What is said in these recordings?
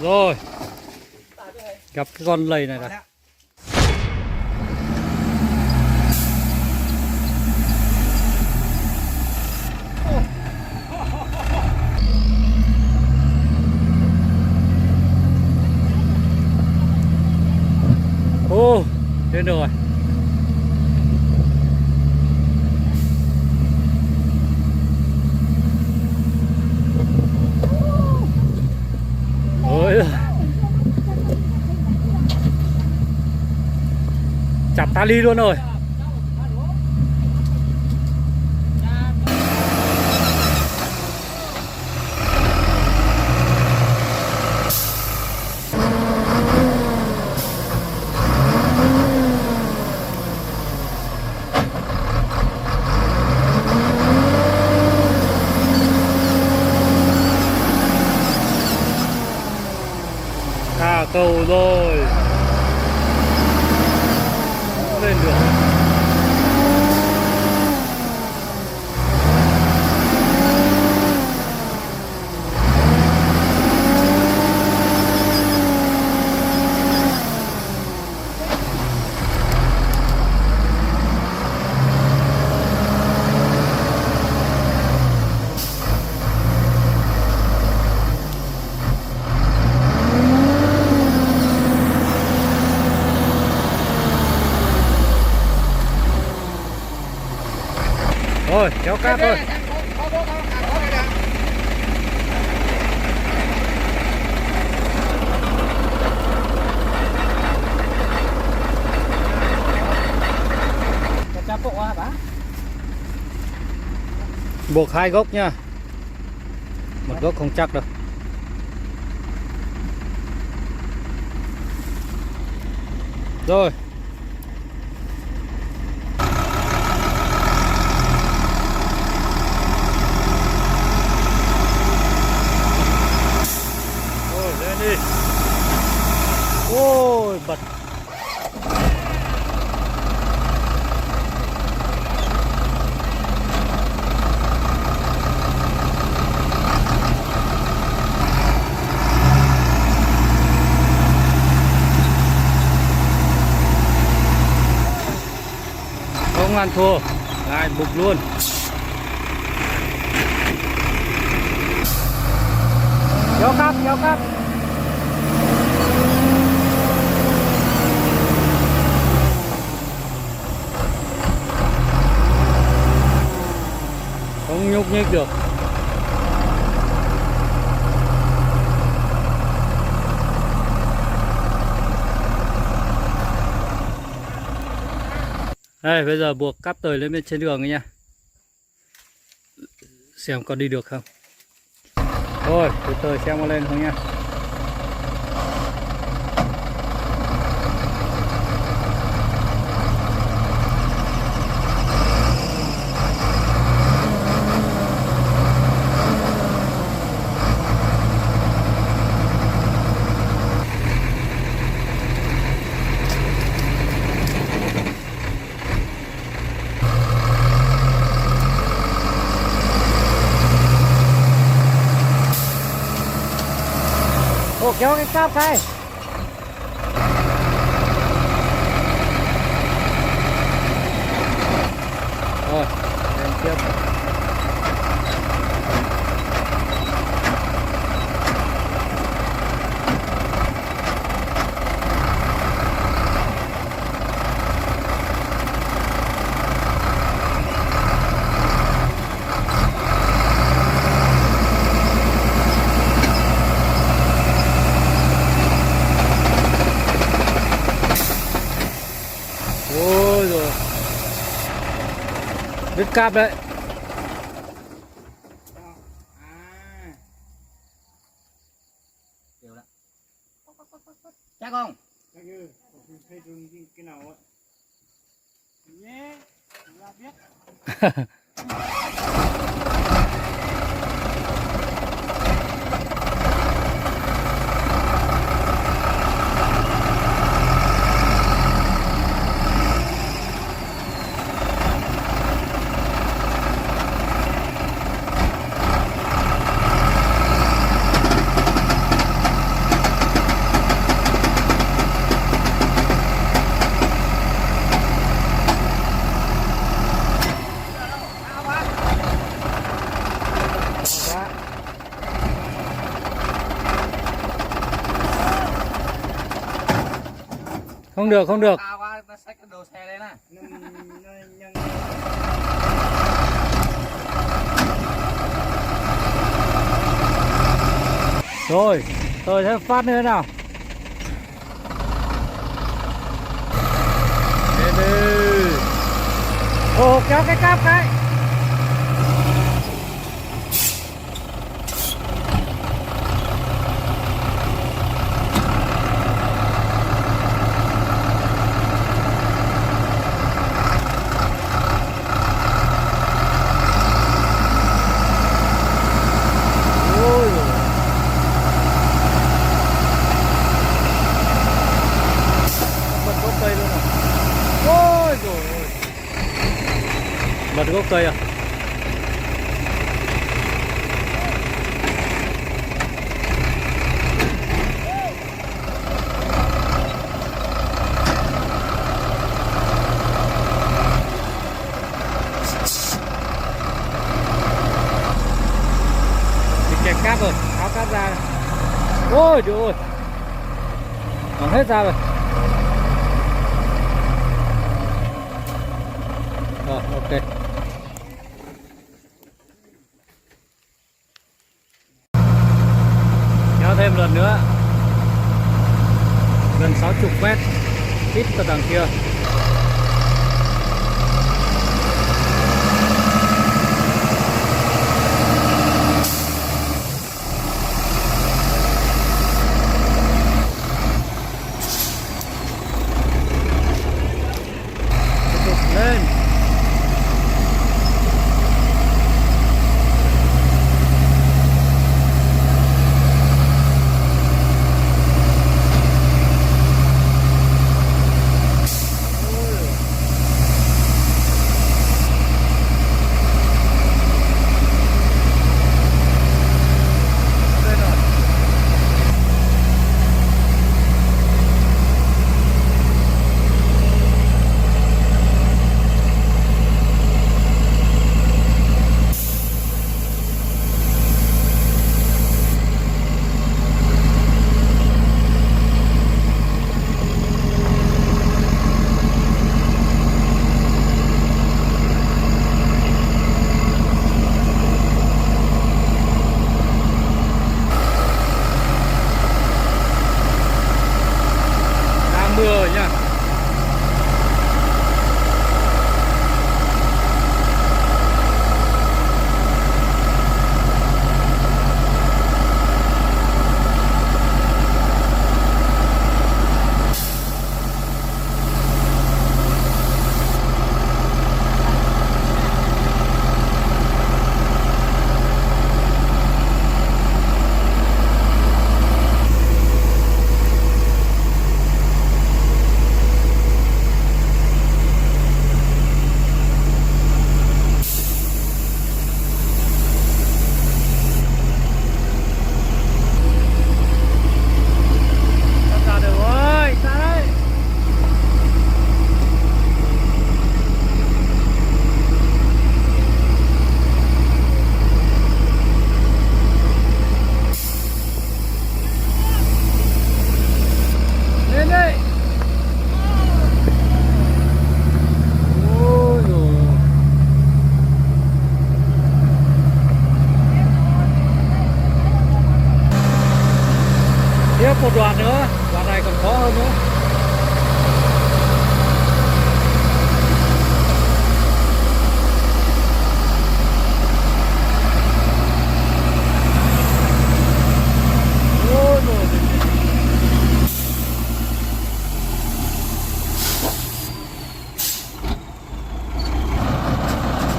Rồi, gặp cái con lầy này này. Ô, lên rồi. Ôi, chặt tali luôn rồi. Cả cầu rồi. Lên được. Rồi, kéo cáp thôi. Buộc 2 gốc nha. Một gốc không chắc đâu. Rồi. Đi. Ôi bật. Không ăn thua, lại bục luôn. Kéo cáp, kéo cáp. Không nhúc nhích được. Đây, bây giờ buộc cáp tời lên bên trên đường nha. Xem có đi được không. Rồi, từ từ xem có lên không nha. Ô, kéo cái cáp cái. Rồi, lên tiếp. Ôi rồi, đứt cáp đấy. Chắc không? Chắc như thấy cái nào ấy. Nhé, là biết. Không được, không được. Cao quá, ta xách cái đồ xe lên nè. Rồi, tôi sẽ phát nữa nào. Lên đi. Ồ, kéo cái cáp cái. Bật gốc cây à? Bị kẹt cáp rồi, tháo cáp ra. Ôi trời ơi, nó hết ra rồi. Rồi, ok. Kéo thêm lần nữa, gần 60 mét, tít từ đằng kia. Tiếp tục lên. Mưa nha. Tiếp một đoạn nữa, đoạn này còn khó hơn nữa. Ôi trời ơi.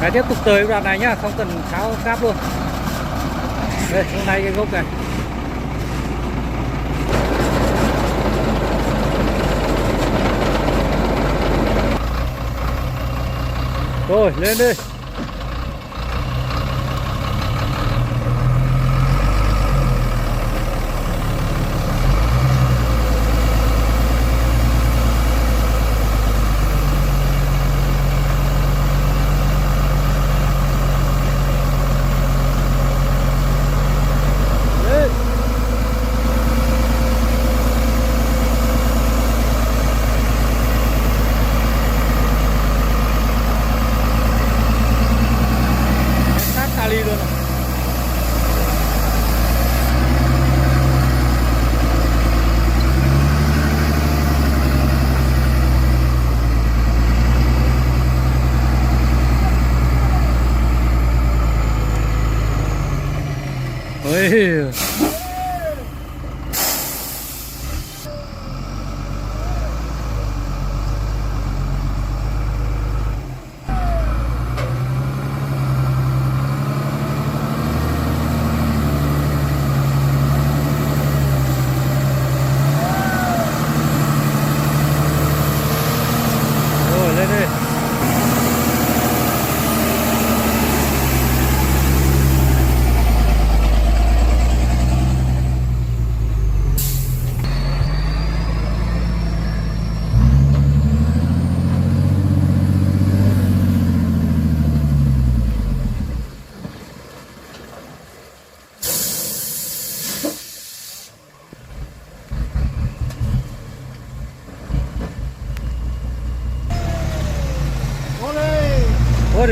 Phải tiếp tục tới đoạn này nhá, không cần tháo cáp luôn. Đây, hôm nay cái gốc này. Rồi, lên đi.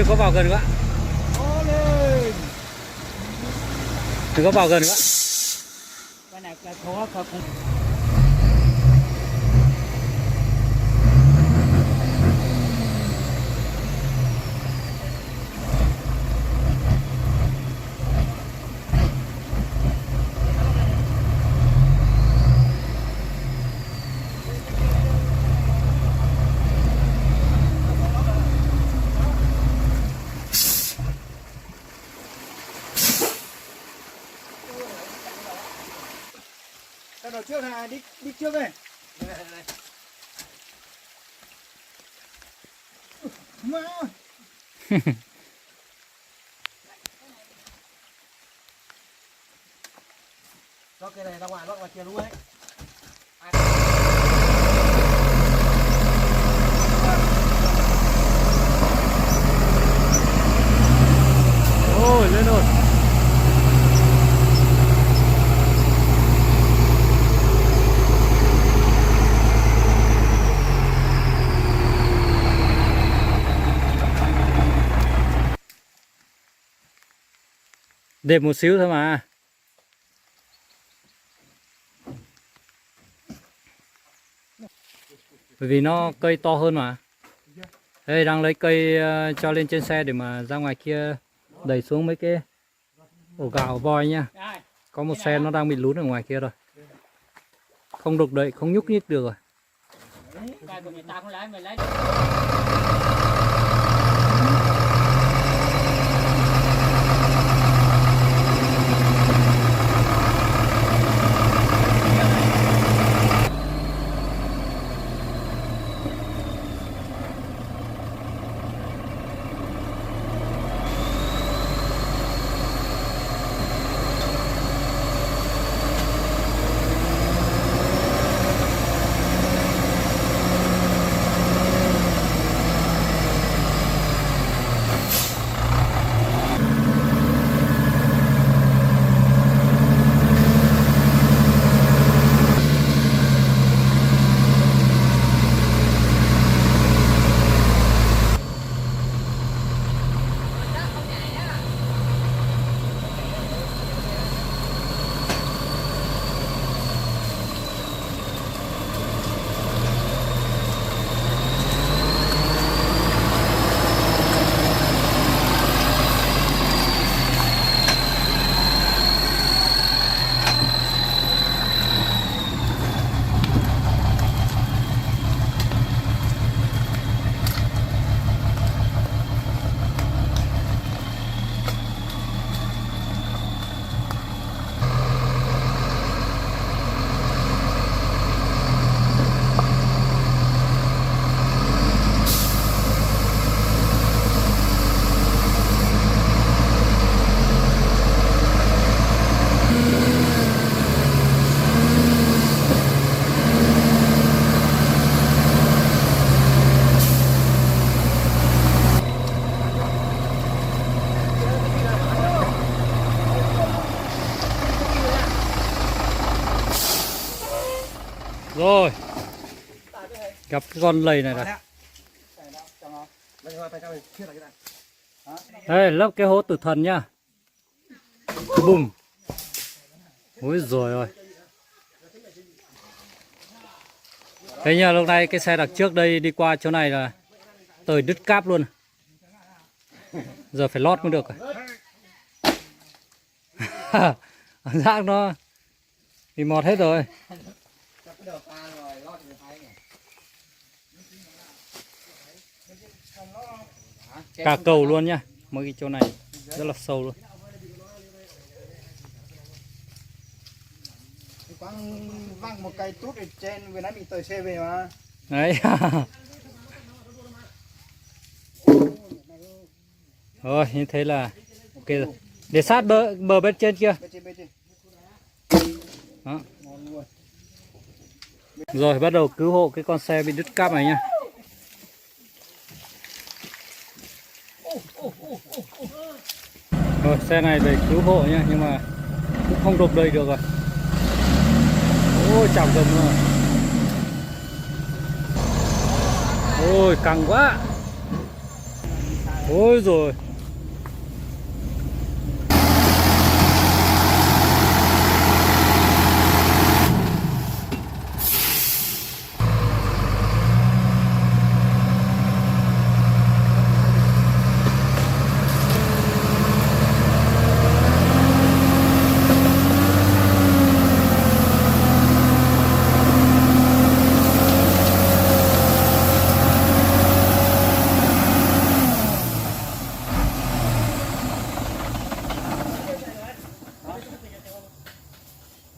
đừng có vào gần quá. Cố lên. Đừng có vào gần quá. Cái này là khó không. Cái đầu trước này đi trước đây. Mẹ ơi. Cho cái này ra ngoài lót ngoài kia luôn ấy. Ôi lên rồi. Đẹp một xíu thôi mà. Bởi vì nó cây to hơn mà. Đây đang lấy cây cho lên trên xe để mà ra ngoài kia đẩy xuống mấy cái ổ gạo ổ voi nha. Có một xe nó đang bị lún ở ngoài kia rồi. Không đục đậy, không nhúc nhích được rồi. Cái của người ta không lấy mày lấy. Rồi. Gặp cái con lầy này rồi. Đây, lấp cái hố tử thần nhá. Bùm. Ôi rồi ơi. Thế nha, lúc này cái xe đằng trước đây đi qua chỗ này là tới đứt cáp luôn. Giờ phải lót mới được. Rác nó bị mọt hết rồi. Cả cầu luôn nhá. Mấy cái chỗ này rất là sâu luôn. Quăng văng một cây tút ở trên vừa nãy bị tời xe về mà. Đấy. Rồi như thế là ok rồi. Để sát bờ bên trên kia. Bên trên. Đó. Rồi bắt đầu cứu hộ cái con xe bị đứt cáp này nha. Rồi xe này để cứu hộ nha, nhưng mà cũng không đục đầy được rồi. Ôi chảo gầm rồi. Ôi căng quá. Ôi rồi.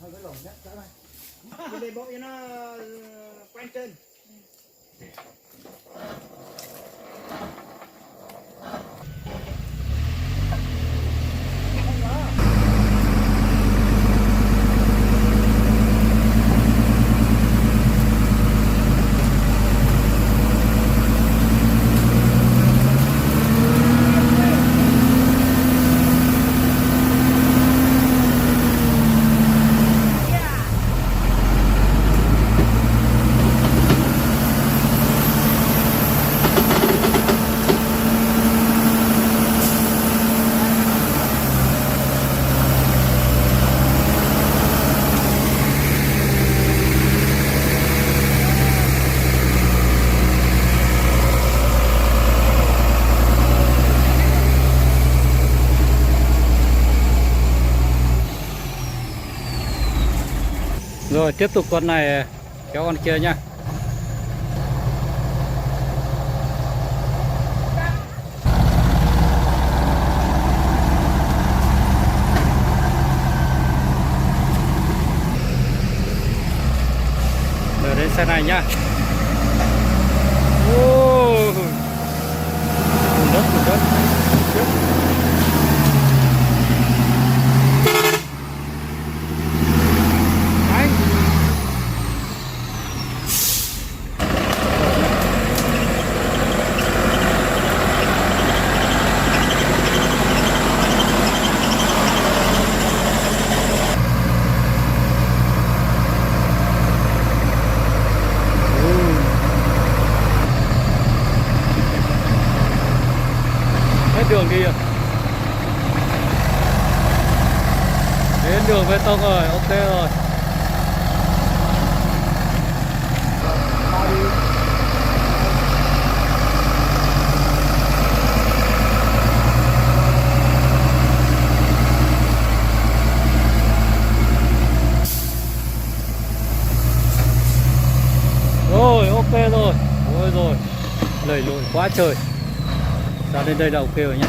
Thôi cái lồng nhắc trở lại. Cái đây bóp cho nó quanh trên. Rồi tiếp tục con này kéo con kia nhá. Rồi đến xe này nhá. Ô, đất. Hết đường kia. Đến đường bê tông rồi, ok rồi. Rồi, ok rồi. Ôi rồi. Lầy lội quá trời. Ra đến đây là ok rồi nhé.